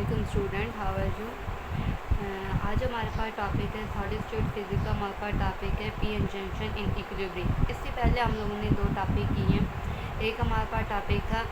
वालेकुम student, how are you. आज हमारे पास टॉपिक है थर्ड स्टेट फिजिक्स का। हमारे पास टॉपिक है P N junction in equilibrium. इससे पहले हम लोगों ने दो टॉपिक किए हैं। एक हमारे पास टॉपिक था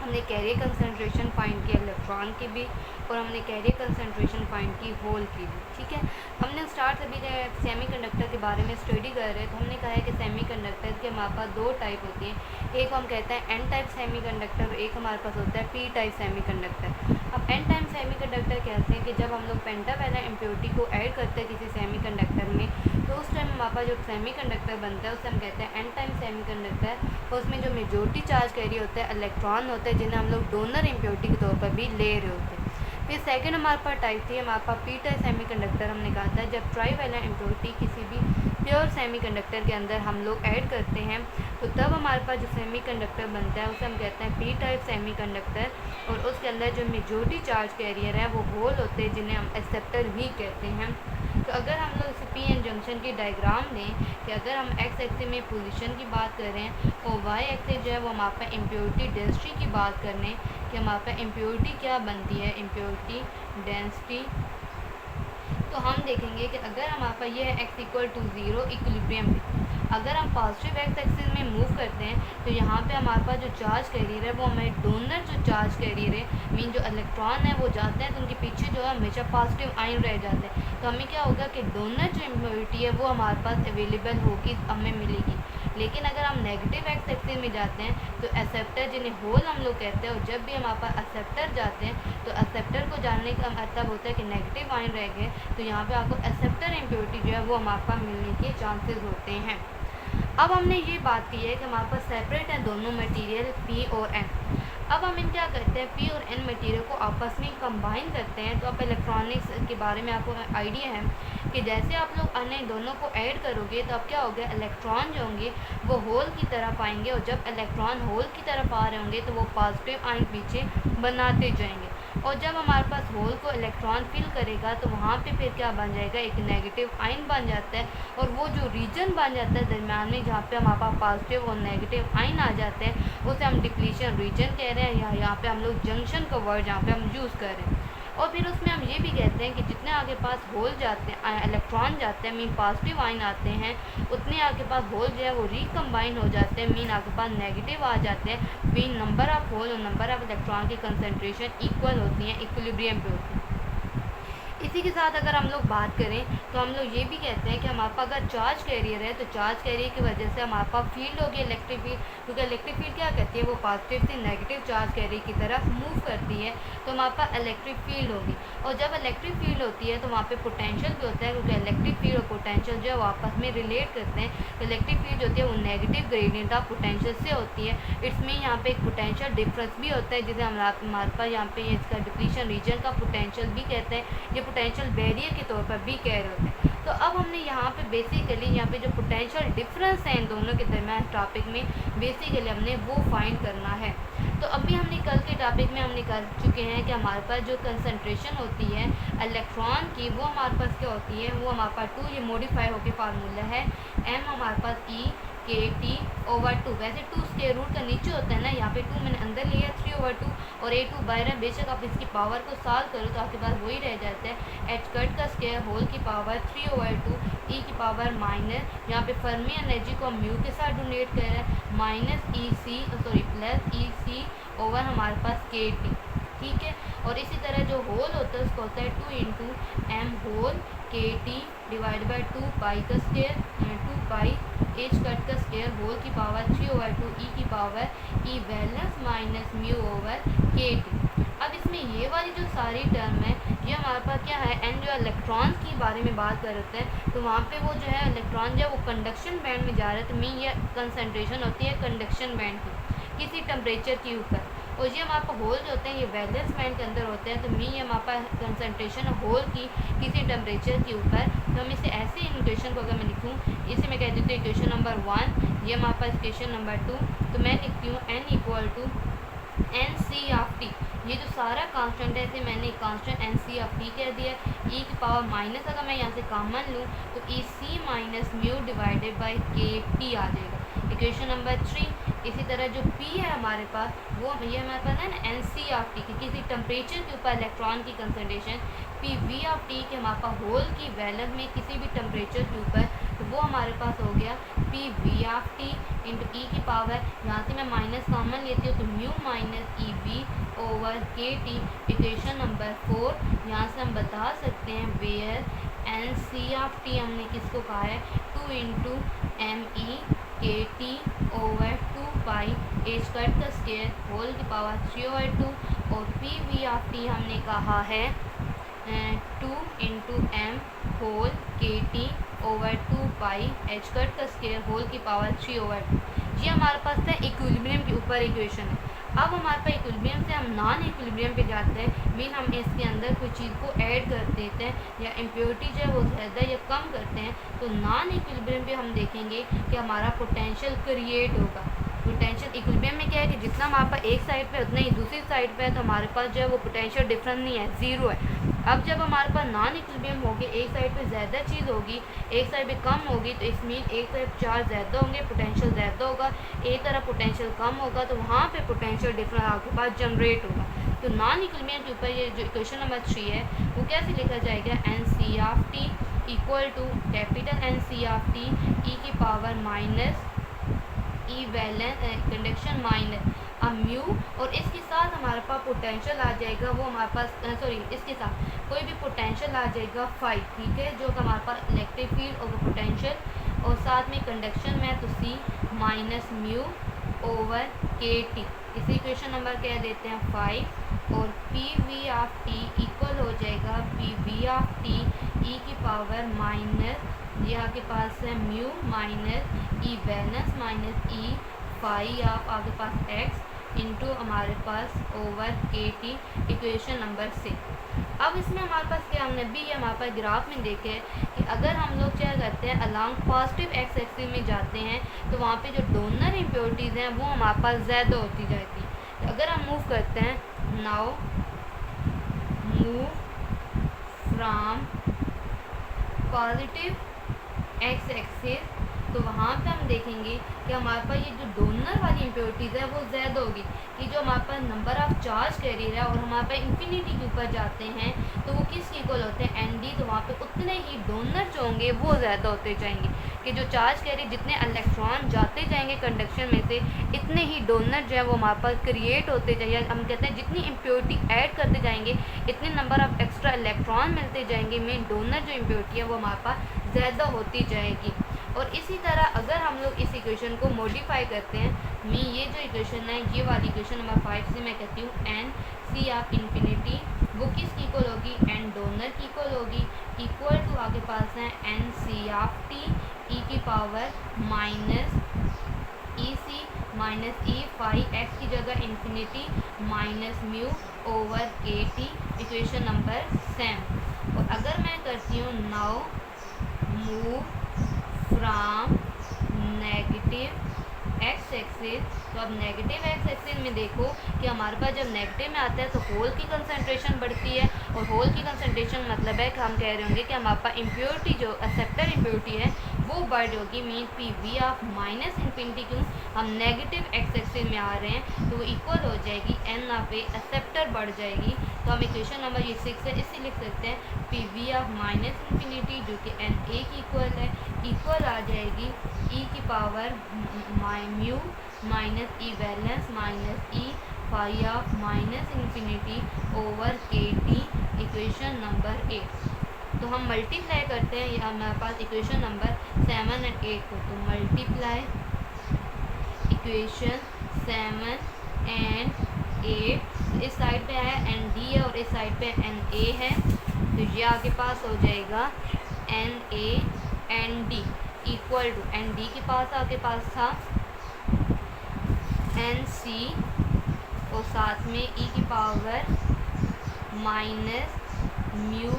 हमने कैरियर कंसंट्रेशन फाइंड किया इलेक्ट्रॉन की भी, और हमने कैरियर कंसंट्रेशन फाइंड की होल की भी। ठीक है, हमने स्टार्ट अभी सेमीकंडक्टर के बारे में स्टडी कर रहे हैं। तो हमने कहा है कि सेमीकंडक्टर के हमारे पास दो टाइप होती हैं। एक हम कहते हैं एन टाइप सेमीकंडक्टर, एक हमारे पास होता है पी टाइप सेमीकंडक्टर। अब एन टाइप सेमीकंडक्टर कहते हैं कि जब हम लोग पेंटावैलेंट इम्प्योरिटी को ऐड करते हैं किसी सेमीकंडक्टर में, तो उस टाइम हमारे पास जो सेमीकंडक्टर बनता है उसे हम कहते हैं एन टाइप सेमीकंडक्टर। और उसमें जो मेजॉरिटी चार्ज कैरी होता है इलेक्ट्रॉन होते हैं, जिन्हें हम लोग डोनर इम्प्योरिटी के तौर पर भी ले रहे होते हैं। फिर सेकंड हमारे पास टाइप थी हमारे पास पी टाइप सेमीकंडक्टर। हमने कहा था जब ट्राईवैलेंट इम्प्योरिटी किसी भी प्योर सेमीकंडक्टर के अंदर हम लोग ऐड करते हैं, तो तब हमारे पास जो सेमीकंडक्टर बनता है उसे हम कहते हैं पी टाइप सेमीकंडक्टर। और उसके अंदर जो मेजॉरिटी चार्ज कैरियर है वो होल होते हैं, जिन्हें हम एक्सेप्टर भी कहते हैं। तो अगर हम लोग इसे पी एन जंक्शन की डायग्राम लें कि अगर हम एक्स एक्सिस में पोजीशन की बात करें और वाई एक्सिस जो है वो हमारे पास इम्प्योरिटी डेंसिटी की बात करने कि हमारे पास इम्प्योरिटी क्या बनती है, इम्प्योरिटी डेंसिटी। तो हम देखेंगे कि अगर हमारे पास ये है एक्स इक्वल टू 0 इक्विलिब्रियम में, अगर हम पॉजिटिव एक्स एक्सिस में मूव करते हैं तो यहाँ पे हमारे पास जो चार्ज कैरियर है वो हमें डोनर जो चार्ज कैरियर है मीन जो इलेक्ट्रॉन है वो जाते हैं, तो उनके पीछे जो है हमेशा पॉजिटिव आयन रह जाते हैं। तो हमें क्या होगा कि डोनर जो इम्प्योरिटी है वो हमारे पास अवेलेबल होगी, हमें मिलेगी। लेकिन अगर हम नेगेटिव एक्स एक्सिस में जाते हैं तो एक्सेप्टर जिन्हें होल हम लोग कहते हैं, और जब भी हमारे पास एक्सेप्टर जाते हैं तो एक्सेप्टर को जानने का मतलब होता है कि नेगेटिव आयन रह गए, तो यहाँ पे आपको एक्सेप्टर इम्प्योरिटी जो है वो हमारे पास मिलने के चांसेस होते हैं। अब हमने ये बात की है कि हमारे पास सेपरेट है दोनों मटेरियल पी और एन। अब हम इन क्या करते हैं, पी और एन मटेरियल को आपस में कंबाइन करते हैं। तो आप इलेक्ट्रॉनिक्स के बारे में आपको आइडिया है कि जैसे आप लोग अन्य दोनों को ऐड करोगे तो अब क्या होगा, इलेक्ट्रॉन जो होंगे वो होल की तरफ आएंगे, और जब इलेक्ट्रॉन होल की तरफ आ रहे होंगे तो वो पॉजिटिव आयन पीछे बनाते जाएंगे। और जब हमारे पास होल को इलेक्ट्रॉन फिल करेगा तो वहाँ पे फिर क्या बन जाएगा, एक नेगेटिव आयन बन जाता है। और वो जो रीजन बन जाता है दरम्यान में जहाँ पे हमारे पास पॉजिटिव और नेगेटिव आयन आ जाते हैं, उसे हम डिप्लीशन रीजन कह रहे हैं, या यहाँ पे हम लोग जंक्शन का वर्ड जहाँ पे हम यूज़ कर रहे हैं। और फिर उसमें हम ये भी कहते हैं कि जितने आगे पास होल जाते हैं, इलेक्ट्रॉन जाते हैं मीन पॉजिटिव आयन आते हैं, उतने आगे पास होल जो है वो रिकम्बाइन हो जाते हैं मीन आगे पास नेगेटिव आ जाते हैं। मीन नंबर ऑफ होल और नंबर ऑफ इलेक्ट्रॉन की कंसंट्रेशन इक्वल होती हैं, इक्विलिब्रियम पे होती है। इसी के साथ अगर हम लोग बात करें तो हम लोग ये भी कहते हैं कि हमारे पास अगर चार्ज कैरियर है तो चार्ज कैरियर की वजह से हमारे पास फील्ड होगी इलेक्ट्रिक फील्ड, क्योंकि इलेक्ट्रिक फील्ड क्या करती है, वो पॉजिटिव से नेगेटिव चार्ज कैरियर की तरफ मूव करती है, तो हमारे पास इलेक्ट्रिक फील्ड होगी। और जब इलेक्ट्रिक फील्ड होती है तो वहाँ पे पोटेंशियल भी होता है, क्योंकि इलेक्ट्रिक फील्ड और पोटेंशियल जो है वो आपस में रिलेट करते हैं। तो इलेक्ट्रिक फील्ड जो होती है वो नेगेटिव ग्रेडियंट ऑफ पोटेंशियल से होती है। इसमें यहाँ पे एक पोटेंशियल डिफरेंस भी होता है, जिसे हमारे पास यहाँ पे इसका डिप्लीशन रीजन का पोटेंशियल भी कहते हैं, ये पोटेंशियल बैरियर के तौर पर भी कह रहे होते हैं। तो अब हमने यहाँ पे बेसिकली यहाँ पे जो पोटेंशियल डिफरेंस है इन दोनों के दरमियान टॉपिक में बेसिकली हमने वो फाइंड करना है। तो अभी हमने कल के टॉपिक में हमने कर चुके हैं कि हमारे पास जो कंसंट्रेशन होती है इलेक्ट्रॉन की वो हमारे पास क्या होती है, वो हमारे पास 2 ये मॉडिफाई होकर फार्मूला है m हमारे पास ई के टी ओवर 2। वैसे 2 स्क्वायर रूट का नीचे होता है ना, यहाँ पे 2 मैंने अंदर लिया 3/2 और a2 बाहर है। बेशक आप इसकी पावर को सॉल्व करो तो आपके पास वही रह जाता है, एच कट का स्क्वायर होल की पावर 3/2 ई की पावर माइनस, यहाँ पे फर्मी एनर्जी को हम म्यू के साथ डोनेट कर रहे हैं, माइनस ई सी सॉरी प्लस ई सी ओवर हमारे पास के टी। ठीक है, और इसी तरह जो होल होता है उसको होता है 2 इंटू एम होल के टी डिवाइड बाई 2 पाई का स्क्वायर 2 पाई एच कट का स्क्वायर होल की पावर 3/2 ई की पावर ई बैलेंस माइनस म्यू ओवर के टी। अब इसमें ये वाली जो सारी टर्म है ये हमारे पास क्या है, एंड जो इलेक्ट्रॉन की बारे में बात कर रहे हैं तो वहाँ पे वो जो है इलेक्ट्रॉन जो है वो कंडक्शन बैंड में जा रहा है, तो मीन ये कंसंट्रेशन होती है कंडक्शन बैंड की किसी टेम्परेचर के ऊपर। और ये हमारे पास होल जो होते हैं ये वैलेंस बैंड के अंदर होते हैं, तो मीन ये हमारे पास कंसंट्रेशन होल की किसी टेम्परेचर के ऊपर। तो हम इसे ऐसे इक्वेशन को अगर मैं लिखूँ, इसे मैं कह देती हूँ इक्वेशन नंबर 1, ये हमारे पास इक्वेशन नंबर 2। तो मैं लिखती हूँ n equal to N C of T. ये जो सारा कांस्टेंट है इसे मैंने constant N C of T कह दिया। ई की पावर माइनस अगर मैं यहाँ से कॉमन लूँ तो ई सी माइनस म्यू डिवाइडेड बाई के टी आ जाएगा, इक्वेशन नंबर 3। इसी तरह जो P है हमारे पास वो ये हमारे पास है ना NC ऑफ टी की किसी टेम्परेचर के ऊपर इलेक्ट्रॉन की कंसनट्रेशन PV ऑफ टी के हमारे पास होल की वैलेंस में किसी भी टेम्परेचर के ऊपर, तो वो हमारे पास हो गया PV ऑफ टी इंटू ई की पावर, यहाँ से मैं माइनस कॉमन लेती हूँ तो mu minus EV over KT। Equation number 4 यहाँ से हम बता सकते हैं वेयर NC ऑफ टी हमने किसको कहा है 2 into ME KT over 2 pi H cut का स्केयर होल की पावर 3/2 और PV ऑफ टी हमने कहा है 2 into M whole KT over 2 pi H cut का स्केयर होल की पावर 3/2। ये हमारे पास था इक्विलिब्रियम के ऊपर इक्वेशन है। अब हमारे पास इक्विलिब्रियम से हम नॉन इक्विलिब्रियम पे जाते हैं, मीन हम इसके अंदर कोई चीज़ को ऐड कर देते हैं या इम्प्योरिटी जो है वो ज़्यादा या कम करते हैं, तो नॉन इक्विलिब्रियम पे हम देखेंगे कि हमारा पोटेंशियल क्रिएट होगा। पोटेंशियल इक्विलिब्रियम में क्या है कि जितना हमारे पास एक साइड पे उतना ही दूसरी साइड पे है, तो हमारे पास जो है वो पोटेंशियल डिफरेंस नहीं है, ज़ीरो है। अब जब हमारे पास नॉन इक्विलिब्रियम होगी, एक साइड पे ज़्यादा चीज़ होगी एक साइड पे कम होगी, तो इसमें एक साइड चार्ज ज़्यादा होंगे पोटेंशियल ज़्यादा होगा, एक तरफ पोटेंशियल कम होगा, तो वहाँ पे पोटेंशियल डिफरेंस आपके पास जनरेट होगा। तो नॉन इक्विलिब्रियम के ऊपर ये जो इक्वेशन नंबर 3 है वो कैसे लिखा जाएगा NC of T equal to capital NC of T E की power minus E valence conduction minus mu, और इसके साथ हमारे पास पोटेंशियल आ जाएगा वो हमारे पास सॉरी इसके साथ कोई भी पोटेंशियल आ जाएगा 5, ठीक है, जो कि हमारे पास इलेक्ट्रिक फील्ड और पोटेंशियल, और साथ में कंडक्शन में तो C minus mu over KT। इसी इक्वेशन नंबर क्या देते हैं 5, और PV ऑफ टी इक्वल हो जाएगा PV ऑफ टी ई की पावर माइनस यहाँ के पास है mu minus E valence minus E phi of आपके पास x इंटू हमारे पास ओवर KT इक्वेशन नंबर 6। अब इसमें हमारे पास क्या हमने भी हमारे पास ग्राफ में देखे कि अगर हम लोग क्या करते हैं अलॉन्ग पॉजिटिव एक्स एक्सिस में जाते हैं, तो वहाँ पे जो डोनर इम्प्योरिटीज़ हैं वो हमारे पास ज़्यादा होती जाती हैं। तो अगर हम मूव करते हैं now move from positive x axis, तो वहाँ पे हम देखेंगे कि हमारे पास ये जो डोनर वाली इम्प्योरिटीज़ है वो ज़्यादा होगी, कि जो हमारे पास नंबर ऑफ चार्ज कैरियर है और हमारे पास इन्फिनिटी के ऊपर जाते हैं तो वो किस इक्वल होते हैं ND, तो वहाँ पे उतने ही डोनर जो होंगे वो ज़्यादा होते जाएंगे, कि जो चार्ज कैरियर जितने इलेक्ट्रॉन जाते जाएंगे कंडक्शन में से इतने ही डोनर जो है वो हमारे पास क्रिएट होते जाएंगे। हम कहते हैं जितनी इम्प्योरिटी ऐड करते जाएंगे इतने नंबर ऑफ एक्स्ट्रा इलेक्ट्रॉन मिलते जाएंगे, मेन डोनर जो इम्प्योरिटी है वो हमारे पास ज़्यादा होती जाएगी। और इसी तरह अगर हम लोग इस इक्वेशन को मॉडिफाई करते हैं, मैं ये जो इक्वेशन है ये वाली इक्वेशन नंबर 5 से मैं कहती हूँ NC ऑफ इन्फिनिटी वो किस इक्वल होगी N डोनर की इक्वल होगी, इक्वल टू आपके पास है NC ऑफ टी ई की power minus EC minus E phi x की जगह infinity minus mu over KT equation number 7। और अगर मैं करती हूँ now move from negative x axis, तो अब नेगेटिव एक्स एक्सिस में देखो कि हमारे पास जब नेगेटिव में आता है तो होल की कंसंट्रेशन बढ़ती है, और होल की कंसंट्रेशन मतलब है कि हम कह रहे होंगे कि हमारे पास इम्प्योरिटी जो एक्सेप्टर इम्प्योरिटी है वो बढ़ होगी, mean PV of minus infinity, क्यों हम नेगेटिव एक्स एक्सिस में आ रहे हैं तो वो इक्वल हो जाएगी N ऑफ ए एक्सेप्टर बढ़ जाएगी। तो हम इक्वेशन नंबर ये 6 है इससे लिख सकते हैं PV ऑफ माइनस इन्फिनिटी जो कि NA की इक्वल है, इक्वल आ जाएगी E की power mu minus E valence minus E phi of minus infinity over KT equation number 8। तो हम मल्टीप्लाई करते हैं या हमारे पास इक्वेशन नंबर 7 और 8 को, तो मल्टीप्लाई इक्वेशन 7 एंड 8, इस साइड पे है ND है और इस साइड पे NA है, तो ये आपके पास हो जाएगा NA ND equal to ND के पास आपके पास था NC और साथ में E की power minus mu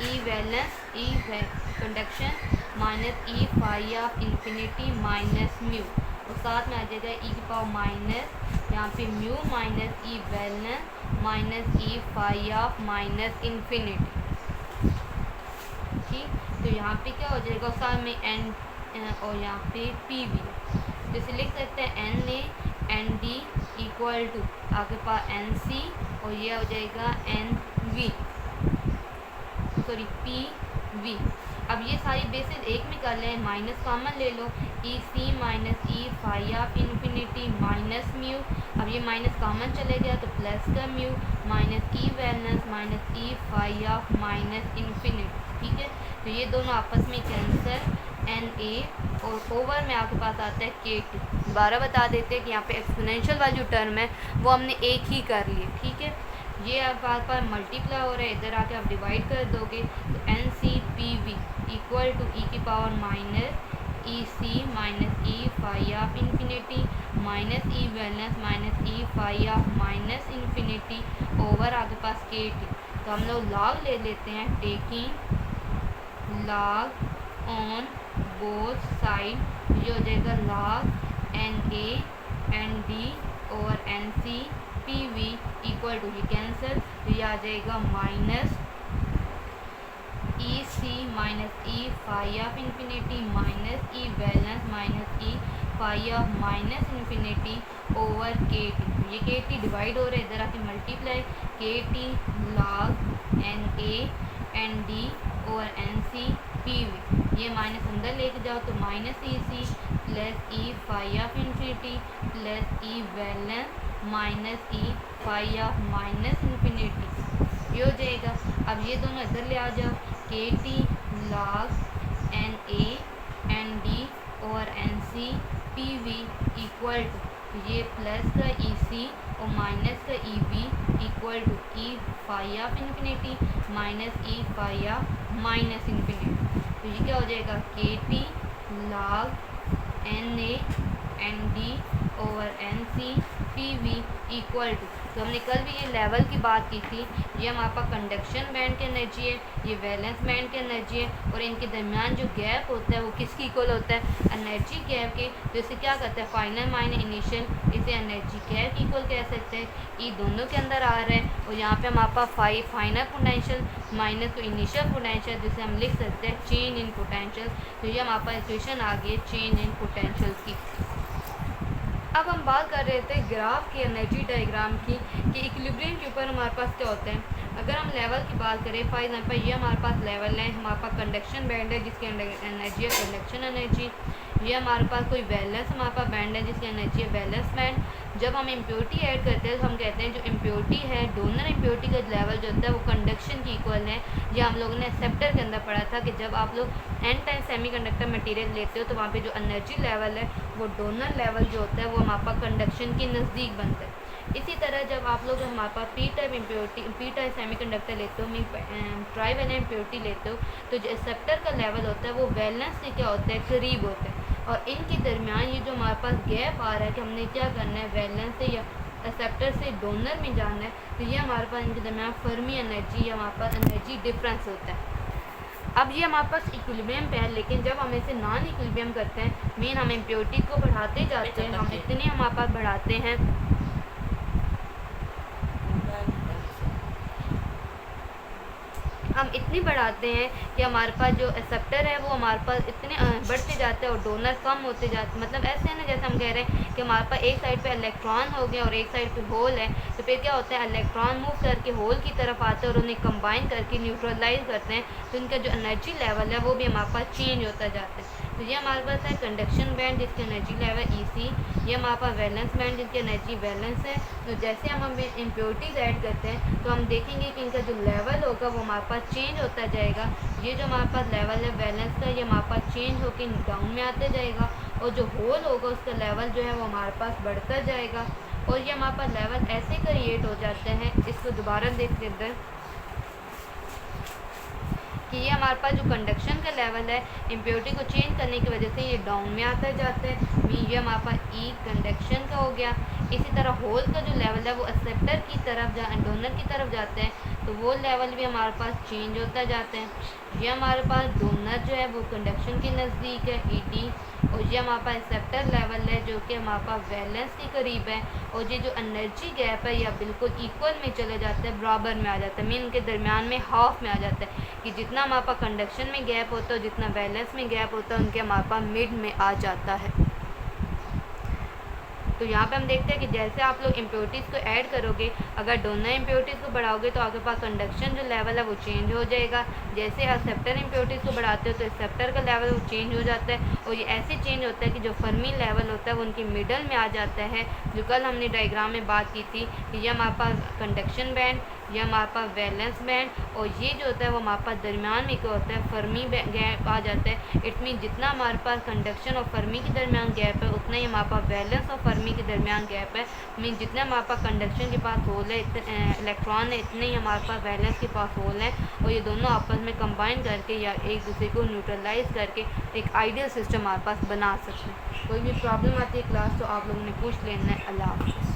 E valence E conduction minus E phi of infinity minus mu, और साथ में आ जाएगा ई की पावर माइनस यहाँ पे mu minus E valence minus E phi of minus infinity. ठीक, तो यहाँ पे क्या हो जाएगा साथ में एन और यहाँ पे PV। जैसे लिख सकते हैं Na N D equal to आपके पास NC और ये हो जाएगा NV, सॉरी PV। अब ये सारी बेसिस एक में कर लें, माइनस कॉमन ले लो, EC minus E phi of infinity minus mu. अब ये माइनस कॉमन चले गया तो प्लस का mu minus E valence minus E phi of minus infinity. ठीक है, तो ये दोनों आपस में कैंसिल, Na और ओवर में आपके पास आता है KT। दोबारा बता देते हैं कि यहाँ पे एक्सपोनेंशियल वाली जो टर्म है वो हमने एक ही कर ली। ठीक है, ये आपके पास मल्टीप्लाई हो रहा है, इधर आके आप डिवाइड कर दोगे तो NCPV इक्वल टू ई की power minus EC minus E phi of infinity minus E valence minus E phi of minus infinity over आपके पास KT। तो हम लोग लॉग ले लेते हैं, taking log on both side, ये हो जाएगा log Na ND और NCPV इक्वल टू, ये कैंसिल, तो ये आ जाएगा minus EC minus E phi of infinity minus E valence minus E phi of minus infinity over KT। ये KT डिवाइड हो रहा है, इधर आके multiply, KT log Na ND और NCPV, ये माइनस अंदर लेके जाओ तो minus EC plus E phi of infinity plus E valence minus E phi of minus infinity, ये हो जाएगा। अब ये दोनों इधर ले आ जाओ, KT log Na ND और NCPV इक्वल टू, ये प्लस का EC और माइनस का EV equal to E phi of infinity minus E phi of minus infinity. तो ये क्या हो जाएगा, KT log Na ND over NCPV equal to, तो हमने कल भी ये लेवल की बात की थी, ये हमारे पास कंडक्शन बैंड की एनर्जी है, ये वैलेंस बैंड की एनर्जी है, और इनके दरमियान जो गैप होता है वो किसकी इक्वल होता है, एनर्जी गैप के। तो इसे क्या कहते हैं, फाइनल माइनस इनिशियल, इसे एनर्जी गैप की इक्वल कह सकते हैं। ये दोनों के अंदर आ रहा है, और यहाँ पे हमारे पास फाइनल पोटेंशियल माइनस तो इनिशियल पोटेंशियल, जिसे हम लिख सकते हैं चेंज इन पोटेंशियल। तो ये हमारे पास इक्वेशन आ गई है चेंज इन पोटेंशियल की। अब हम बात कर रहे थे ग्राफ की, एनर्जी डायग्राम की, कि इक्विलिब्रियम के ऊपर हमारे पास क्या होता है। अगर हम लेवल की बात करें, फॉर एग्जांपल ये हमारे पास लेवल है, हमारे पास कंडक्शन बैंड है जिसकी एनर्जी है कंडक्शन एनर्जी, ये हमारे पास कोई वैलेंस हमारे पास बैंड है जिसकी एनर्जी है वैलेंस बैंड। जब हम इम्प्योरिटी ऐड करते हैं तो हम कहते हैं जो इम्प्योरिटी है, डोनर इम्प्योरिटी का लेवल जो होता है वो कंडक्शन की इक्वल है। ये हम लोगों ने एक्सेप्टर के अंदर पढ़ा था कि जब आप लोग एन टाइम सेमीकंडक्टर मटेरियल लेते हो तो वहाँ पे जो एनर्जी लेवल है वो डोनर लेवल जो होता है वो हमारे पास कंडक्शन के नज़दीक बनता है। इसी तरह जब आप लोग हमारे पास पी टाइप सेमीकंडक्टर लेते हो, ट्राई वैलेंट इम्प्योरिटी लेते हो, तो जो एक्सेप्टर का लेवल होता है वो वैलेंस के क्या होता है, करीब होता है। और इनके दरमियान ये जो हमारे पास गैप आ रहा है कि हमने क्या करना है, वैलेंस से या एक्सेप्टर से डोनर में जाना है, तो ये हमारे पास इनके दरमियान फर्मी एनर्जी या हमारे पास एनर्जी डिफरेंस होता है। अब ये हमारे पास इक्विलिब्रियम पे है, लेकिन जब हम इसे नॉन इक्विलिब्रियम करते हैं, मीन हम इम्प्योरिटी को बढ़ाते जाते हैं, हम इतने हमारे पास बढ़ाते हैं, हम इतनी बढ़ाते हैं कि हमारे पास जो एक्सेप्टर है वो हमारे पास इतने बढ़ते जाते हैं और डोनर कम होते जाते हैं। मतलब ऐसे है ना, जैसे हम कह रहे हैं कि हमारे पास एक साइड पे इलेक्ट्रॉन हो गया और एक साइड पे होल है, तो फिर क्या होता है, इलेक्ट्रॉन मूव करके होल की तरफ आते हैं और उन्हें कंबाइन करके न्यूट्रलाइज करते हैं, तो इनका जो एनर्जी लेवल है वो भी हमारे पास चेंज होता जाता है। तो ये हमारे पास है कंडक्शन बैंड जिसकी एनर्जी लेवल EC, ये हमारे पास वैलेंस बैंड जिसकी एनर्जी वैलेंस है। तो जैसे हम इम्प्योरिटीज़ ऐड करते हैं तो हम देखेंगे कि इनका जो लेवल होगा वो हमारे पास चेंज होता जाएगा। ये जो हमारे पास लेवल है वैलेंस का, ये हमारे पास चेंज होकर डाउन में आता जाएगा, और जो होल होगा उसका लेवल जो है वो हमारे पास बढ़ता जाएगा, और ये हमारे पास लेवल ऐसे क्रिएट हो जाते हैं। इसको दोबारा देख लेते हैं कि ये हमारे पास जो कंडक्शन का लेवल है इम्प्योरिटी को चेंज करने की वजह से ये डाउन में आता जाता है, ये हमारे पास ई कंडक्शन का हो गया। इसी तरह होल का जो लेवल है वो एक्सेप्टर की तरफ डोनर की तरफ जाते हैं, तो वो लेवल भी हमारे पास चेंज होता जाता है। ये हमारे पास डोनर जो है वो कंडक्शन के नज़दीक है ED, और ये हमारे पास एक्सेप्टर लेवल है जो कि हमारे पास वैलेंस के करीब है, और ये जो एनर्जी गैप है या बिल्कुल इक्वल में चले जाता है, बराबर में आ जाता है, मीन के दरमियान में हाफ में आ जाता है, कि जितना हमारे पास कंडक्शन में गैप होता है जितना वैलेंस में गैप होता है उनके हमारे पास मिड में आ जाता है। तो यहाँ पे हम देखते हैं कि जैसे आप लोग इम्प्योरिटीज़ को ऐड करोगे, अगर दोनों इम्प्योरिटीज़ को बढ़ाओगे तो आपके पास कंडक्शन जो लेवल है वो चेंज हो जाएगा। जैसे एक्सेप्टर इम्प्योरिटीज़ को बढ़ाते हो तो एक्सेप्टर का लेवल वो चेंज हो जाता है, और ये ऐसे चेंज होता है कि जो फर्मी लेवल होता है वो उनकी मिडल में आ जाता है, जो कल हमने डायग्राम में बात की थी कि ये हमारे पास कंडक्शन बैंड, ये हमारे पास वैलेंस बैंड, और ये जो होता है वो हमारे पास दरमियान में क्या होता है, फर्मी गैप आ जाता है। इट मीन जितना हमारे पास कंडक्शन और फर्मी के दरमियान गैप है उतना ही हमारे पास वैलेंस और फर्मी के दरमियान गैप है। मीन जितने हमारे पास कंडक्शन के पास होल है, इलेक्ट्रॉन है, इतने ही हमारे पास वैलेंस के पास होल है, और ये दोनों आपस में कंबाइन करके या एक दूसरे को न्यूट्रलाइज करके एक आइडियल सिस्टम हमारे पास बना सकते हैं। कोई भी प्रॉब्लम आती है क्लास तो आप लोगों ने पूछ लेना है। अल्लाह हाफ़िज़।